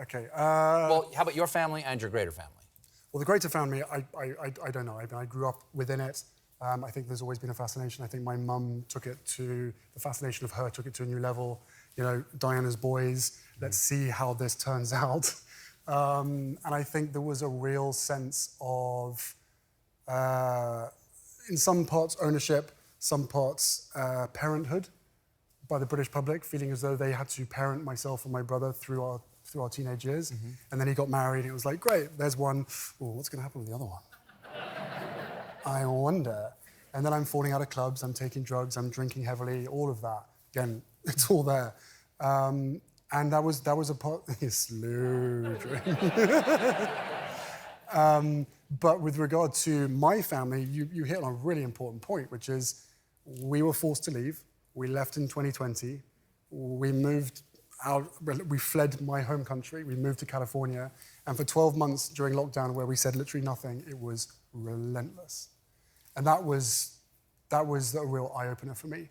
okay. Well, how about your family and your greater family? Well, the greater family, I don't know. I mean, I grew up within it. I think there's always been a fascination. I think my mum the fascination of her took it to a new level. You know, Diana's boys, let's see how this turns out. And I think there was a real sense of, in some parts, ownership, some parts, parenthood by the British public, feeling as though they had to parent myself and my brother through our teenage years. And then he got married, and it was like, great, there's one. Oh, what's going to happen with the other one? I wonder. And then I'm falling out of clubs, I'm taking drugs, I'm drinking heavily, all of that. Again, it's all there. And that was a part. Slow drink. But with regard to my family, you hit on a really important point, which is we were forced to leave. We left in 2020. We moved out. We fled my home country. We moved to California. And for 12 months during lockdown, where we said literally nothing, it was relentless. And that was a real eye-opener for me.